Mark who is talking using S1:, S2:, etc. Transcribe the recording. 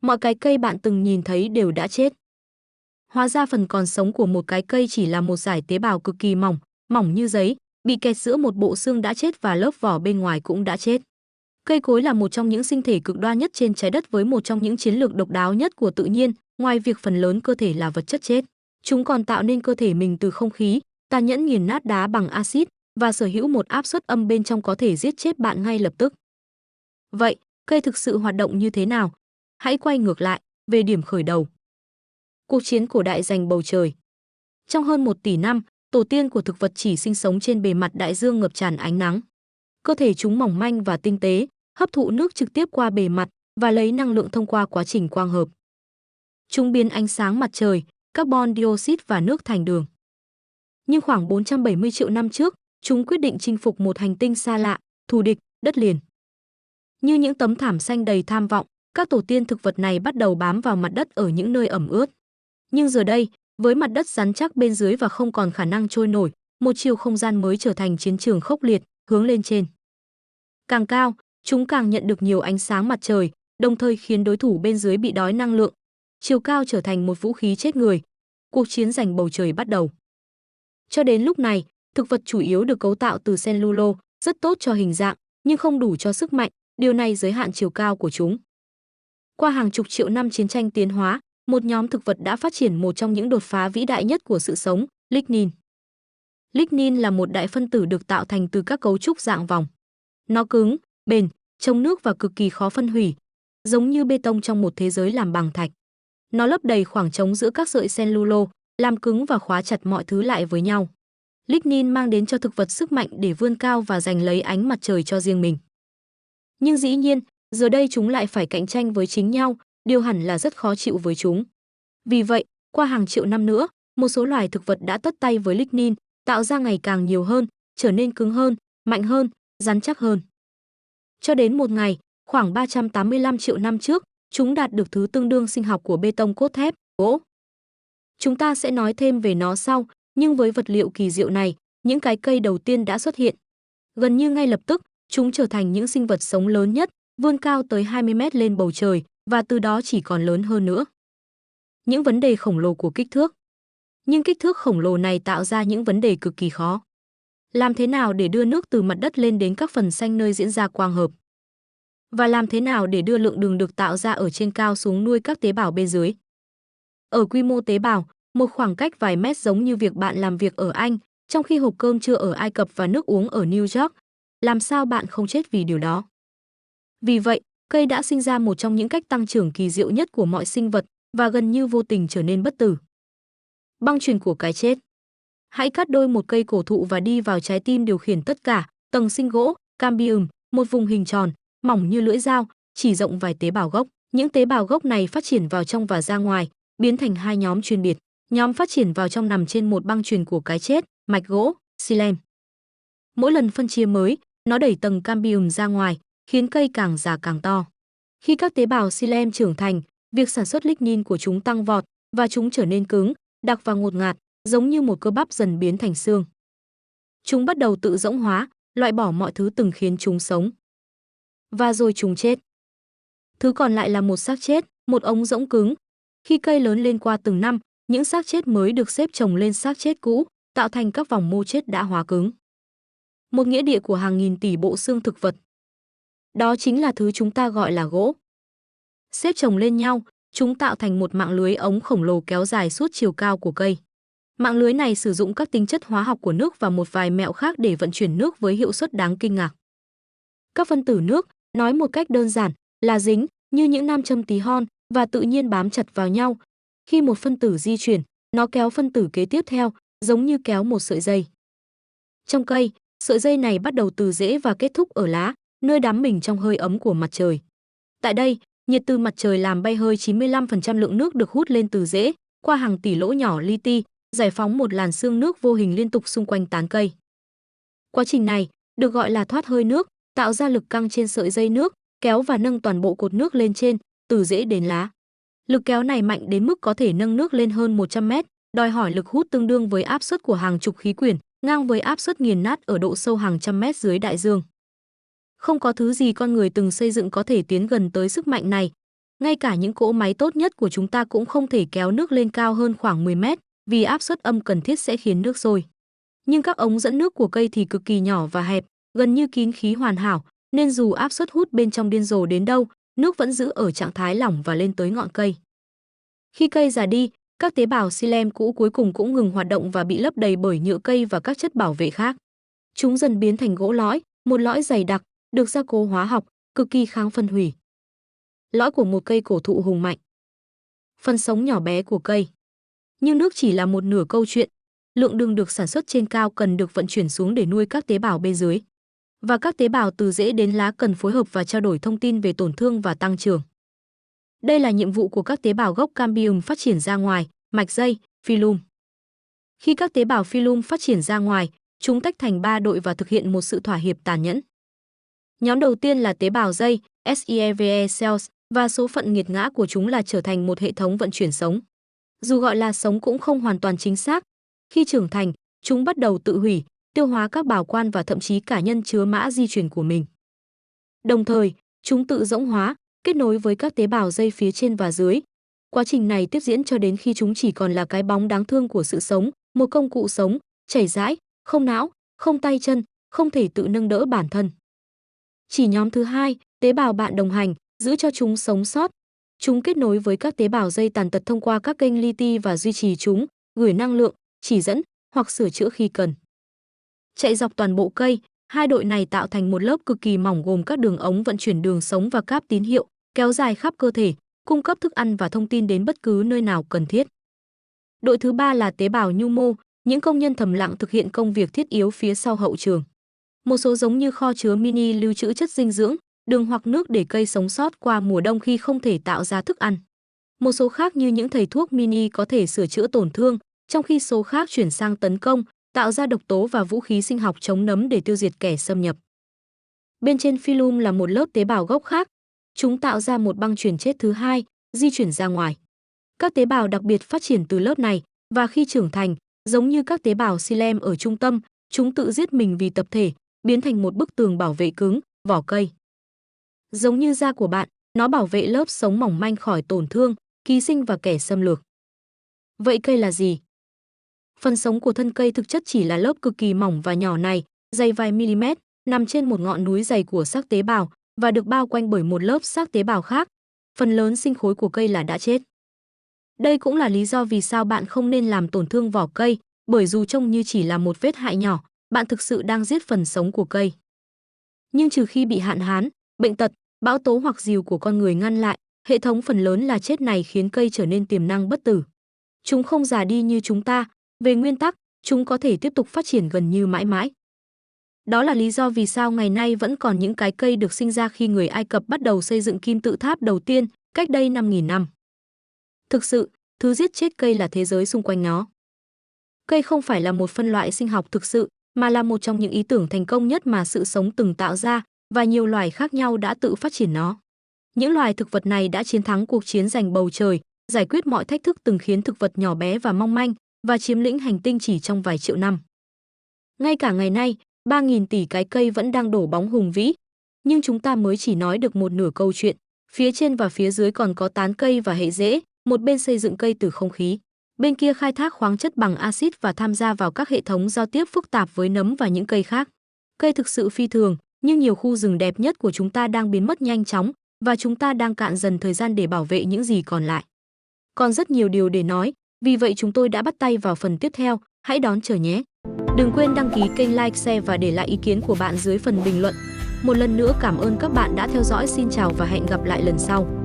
S1: Mọi cái cây bạn từng nhìn thấy đều đã chết. Hóa ra phần còn sống của một cái cây chỉ là một dải tế bào cực kỳ mỏng, mỏng như giấy, bị kẹt giữa một bộ xương đã chết và lớp vỏ bên ngoài cũng đã chết. Cây cối là một trong những sinh thể cực đoan nhất trên trái đất với một trong những chiến lược độc đáo nhất của tự nhiên, ngoài việc phần lớn cơ thể là vật chất chết. Chúng còn tạo nên cơ thể mình từ không khí, tàn nhẫn nghiền nát đá bằng axit và sở hữu một áp suất âm bên trong có thể giết chết bạn ngay lập tức. Vậy, cây thực sự hoạt động như thế nào? Hãy quay ngược lại, về điểm khởi đầu. Cuộc chiến cổ đại giành bầu trời. Trong hơn 1 tỷ năm, tổ tiên của thực vật chỉ sinh sống trên bề mặt đại dương ngập tràn ánh nắng. Cơ thể chúng mỏng manh và tinh tế, hấp thụ nước trực tiếp qua bề mặt và lấy năng lượng thông qua quá trình quang hợp. Chúng biến ánh sáng mặt trời, carbon dioxide và nước thành đường. Nhưng khoảng 470 triệu năm trước, chúng quyết định chinh phục một hành tinh xa lạ, thù địch, đất liền. Như những tấm thảm xanh đầy tham vọng, các tổ tiên thực vật này bắt đầu bám vào mặt đất ở những nơi ẩm ướt. Nhưng giờ đây, với mặt đất rắn chắc bên dưới và không còn khả năng trôi nổi, một chiều không gian mới trở thành chiến trường khốc liệt, hướng lên trên. Càng cao, chúng càng nhận được nhiều ánh sáng mặt trời, đồng thời khiến đối thủ bên dưới bị đói năng lượng. Chiều cao trở thành một vũ khí chết người. Cuộc chiến giành bầu trời bắt đầu. Cho đến lúc này, thực vật chủ yếu được cấu tạo từ cellulo, rất tốt cho hình dạng, nhưng không đủ cho sức mạnh, điều này giới hạn chiều cao của chúng. Qua hàng chục triệu năm chiến tranh tiến hóa, một nhóm thực vật đã phát triển một trong những đột phá vĩ đại nhất của sự sống, lignin. Lignin là một đại phân tử được tạo thành từ các cấu trúc dạng vòng. Nó cứng, bền, chống nước và cực kỳ khó phân hủy, giống như bê tông trong một thế giới làm bằng thạch. Nó lấp đầy khoảng trống giữa các sợi cellulo, làm cứng và khóa chặt mọi thứ lại với nhau. Lignin mang đến cho thực vật sức mạnh để vươn cao và giành lấy ánh mặt trời cho riêng mình. Nhưng dĩ nhiên, giờ đây chúng lại phải cạnh tranh với chính nhau, điều hẳn là rất khó chịu với chúng. Vì vậy, qua hàng triệu năm nữa, một số loài thực vật đã tất tay với lignin, tạo ra ngày càng nhiều hơn, trở nên cứng hơn, mạnh hơn, rắn chắc hơn. Cho đến một ngày, khoảng 385 triệu năm trước, chúng đạt được thứ tương đương sinh học của bê tông cốt thép, gỗ. Chúng ta sẽ nói thêm về nó sau, nhưng với vật liệu kỳ diệu này, những cái cây đầu tiên đã xuất hiện. Gần như ngay lập tức, chúng trở thành những sinh vật sống lớn nhất, vươn cao tới 20 mét lên bầu trời, và từ đó chỉ còn lớn hơn nữa. Những vấn đề khổng lồ của kích thước. Nhưng kích thước khổng lồ này tạo ra những vấn đề cực kỳ khó. Làm thế nào để đưa nước từ mặt đất lên đến các phần xanh nơi diễn ra quang hợp? Và làm thế nào để đưa lượng đường được tạo ra ở trên cao xuống nuôi các tế bào bên dưới? Ở quy mô tế bào, một khoảng cách vài mét giống như việc bạn làm việc ở Anh, trong khi hộp cơm trưa ở Ai Cập và nước uống ở New York. Làm sao bạn không chết vì điều đó? Vì vậy, cây đã sinh ra một trong những cách tăng trưởng kỳ diệu nhất của mọi sinh vật và gần như vô tình trở nên bất tử. Băng chuyền của cái chết. Hãy cắt đôi một cây cổ thụ và đi vào trái tim điều khiển tất cả, tầng sinh gỗ, cambium, một vùng hình tròn, mỏng như lưỡi dao, chỉ rộng vài tế bào gốc. Những tế bào gốc này phát triển vào trong và ra ngoài, biến thành hai nhóm chuyên biệt. Nhóm phát triển vào trong nằm trên một băng chuyền của cái chết, mạch gỗ, xylem. Mỗi lần phân chia mới, nó đẩy tầng cambium ra ngoài, khiến cây càng già càng to. Khi các tế bào xylem trưởng thành, việc sản xuất lignin của chúng tăng vọt và chúng trở nên cứng, đặc và ngột ngạt, giống như một cơ bắp dần biến thành xương. Chúng bắt đầu tự rỗng hóa, loại bỏ mọi thứ từng khiến chúng sống. Và rồi chúng chết. Thứ còn lại là một xác chết, một ống rỗng cứng. Khi cây lớn lên qua từng năm, những xác chết mới được xếp chồng lên xác chết cũ, tạo thành các vòng mô chết đã hóa cứng. Một nghĩa địa của hàng nghìn tỷ bộ xương thực vật. Đó chính là thứ chúng ta gọi là gỗ. Xếp chồng lên nhau, chúng tạo thành một mạng lưới ống khổng lồ kéo dài suốt chiều cao của cây. Mạng lưới này sử dụng các tính chất hóa học của nước và một vài mẹo khác để vận chuyển nước với hiệu suất đáng kinh ngạc. Các phân tử nước, nói một cách đơn giản, là dính, như những nam châm tí hon, và tự nhiên bám chặt vào nhau. Khi một phân tử di chuyển, nó kéo phân tử kế tiếp theo, giống như kéo một sợi dây. Trong cây, sợi dây này bắt đầu từ rễ và kết thúc ở lá, nơi đắm mình trong hơi ấm của mặt trời. Tại đây, nhiệt từ mặt trời làm bay hơi 95% lượng nước được hút lên từ rễ, qua hàng tỷ lỗ nhỏ li ti, giải phóng một làn sương nước vô hình liên tục xung quanh tán cây. Quá trình này được gọi là thoát hơi nước, tạo ra lực căng trên sợi dây nước, kéo và nâng toàn bộ cột nước lên trên, từ rễ đến lá. Lực kéo này mạnh đến mức có thể nâng nước lên hơn 100 mét, đòi hỏi lực hút tương đương với áp suất của hàng chục khí quyển, ngang với áp suất nghiền nát ở độ sâu hàng trăm mét dưới đại dương. Không có thứ gì con người từng xây dựng có thể tiến gần tới sức mạnh này. Ngay cả những cỗ máy tốt nhất của chúng ta cũng không thể kéo nước lên cao hơn khoảng 10 mét, vì áp suất âm cần thiết sẽ khiến nước sôi. Nhưng các ống dẫn nước của cây thì cực kỳ nhỏ và hẹp, gần như kín khí hoàn hảo, nên dù áp suất hút bên trong điên rồ đến đâu, nước vẫn giữ ở trạng thái lỏng và lên tới ngọn cây. Khi cây già đi, các tế bào xilem cũ cuối cùng cũng ngừng hoạt động và bị lấp đầy bởi nhựa cây và các chất bảo vệ khác. Chúng dần biến thành gỗ lõi, một lõi dày đặc, được gia cố hóa học, cực kỳ kháng phân hủy. Lõi của một cây cổ thụ hùng mạnh. Phần sống nhỏ bé của cây. Nhưng nước chỉ là một nửa câu chuyện. Lượng đường được sản xuất trên cao cần được vận chuyển xuống để nuôi các tế bào bên dưới. Và các tế bào từ rễ đến lá cần phối hợp và trao đổi thông tin về tổn thương và tăng trưởng. Đây là nhiệm vụ của các tế bào gốc cambium phát triển ra ngoài, mạch dây, phylum. Khi các tế bào phylum phát triển ra ngoài, chúng tách thành 3 đội và thực hiện một sự thỏa hiệp tàn nhẫn. Nhóm đầu tiên là tế bào dây, SEVE cells, và số phận nghiệt ngã của chúng là trở thành một hệ thống vận chuyển sống. Dù gọi là sống cũng không hoàn toàn chính xác. Khi trưởng thành, chúng bắt đầu tự hủy, tiêu hóa các bào quan và thậm chí cả nhân chứa mã di truyền của mình. Đồng thời, chúng tự rỗng hóa, kết nối với các tế bào dây phía trên và dưới. Quá trình này tiếp diễn cho đến khi chúng chỉ còn là cái bóng đáng thương của sự sống, một công cụ sống, chảy rãi, không não, không tay chân, không thể tự nâng đỡ bản thân. Chỉ nhóm thứ hai, tế bào bạn đồng hành, giữ cho chúng sống sót. Chúng kết nối với các tế bào dây tàn tật thông qua các kênh li ti và duy trì chúng, gửi năng lượng, chỉ dẫn hoặc sửa chữa khi cần. Chạy dọc toàn bộ cây, hai đội này tạo thành một lớp cực kỳ mỏng gồm các đường ống vận chuyển đường sống và cáp tín hiệu, kéo dài khắp cơ thể, cung cấp thức ăn và thông tin đến bất cứ nơi nào cần thiết. Đội thứ ba là tế bào nhu mô, những công nhân thầm lặng thực hiện công việc thiết yếu phía sau hậu trường. Một số giống như kho chứa mini lưu trữ chất dinh dưỡng, đường hoặc nước để cây sống sót qua mùa đông khi không thể tạo ra thức ăn. Một số khác như những thầy thuốc mini có thể sửa chữa tổn thương, trong khi số khác chuyển sang tấn công, tạo ra độc tố và vũ khí sinh học chống nấm để tiêu diệt kẻ xâm nhập. Bên trên phylum là một lớp tế bào gốc khác. Chúng tạo ra một băng truyền chết thứ hai, di chuyển ra ngoài. Các tế bào đặc biệt phát triển từ lớp này, và khi trưởng thành, giống như các tế bào xilem ở trung tâm, chúng tự giết mình vì tập thể, biến thành một bức tường bảo vệ cứng, vỏ cây. Giống như da của bạn, nó bảo vệ lớp sống mỏng manh khỏi tổn thương, ký sinh và kẻ xâm lược. Vậy cây là gì? Phần sống của thân cây thực chất chỉ là lớp cực kỳ mỏng và nhỏ này, dày vài mm, nằm trên một ngọn núi dày của xác tế bào và được bao quanh bởi một lớp xác tế bào khác. Phần lớn sinh khối của cây là đã chết. Đây cũng là lý do vì sao bạn không nên làm tổn thương vỏ cây, bởi dù trông như chỉ là một vết hại nhỏ, bạn thực sự đang giết phần sống của cây. Nhưng trừ khi bị hạn hán, bệnh tật, bão tố hoặc rìu của con người ngăn lại, hệ thống phần lớn là chết này khiến cây trở nên tiềm năng bất tử. Chúng không già đi như chúng ta, về nguyên tắc, chúng có thể tiếp tục phát triển gần như mãi mãi. Đó là lý do vì sao ngày nay vẫn còn những cái cây được sinh ra khi người Ai Cập bắt đầu xây dựng kim tự tháp đầu tiên, cách đây 5.000 năm. Thực sự, thứ giết chết cây là thế giới xung quanh nó. Cây không phải là một phân loại sinh học thực sự, mà là một trong những ý tưởng thành công nhất mà sự sống từng tạo ra, và nhiều loài khác nhau đã tự phát triển nó. Những loài thực vật này đã chiến thắng cuộc chiến giành bầu trời, giải quyết mọi thách thức từng khiến thực vật nhỏ bé và mong manh, và chiếm lĩnh hành tinh chỉ trong vài triệu năm. Ngay cả ngày nay, 3.000 tỷ cái cây vẫn đang đổ bóng hùng vĩ, nhưng chúng ta mới chỉ nói được một nửa câu chuyện. Phía trên và phía dưới còn có tán cây và hệ rễ, một bên xây dựng cây từ không khí, bên kia khai thác khoáng chất bằng axit và tham gia vào các hệ thống giao tiếp phức tạp với nấm và những cây khác. Cây thực sự phi thường, nhưng nhiều khu rừng đẹp nhất của chúng ta đang biến mất nhanh chóng, và chúng ta đang cạn dần thời gian để bảo vệ những gì còn lại. Còn rất nhiều điều để nói, vì vậy chúng tôi đã bắt tay vào phần tiếp theo, hãy đón chờ nhé. Đừng quên đăng ký kênh, like, share và để lại ý kiến của bạn dưới phần bình luận. Một lần nữa cảm ơn các bạn đã theo dõi, xin chào và hẹn gặp lại lần sau.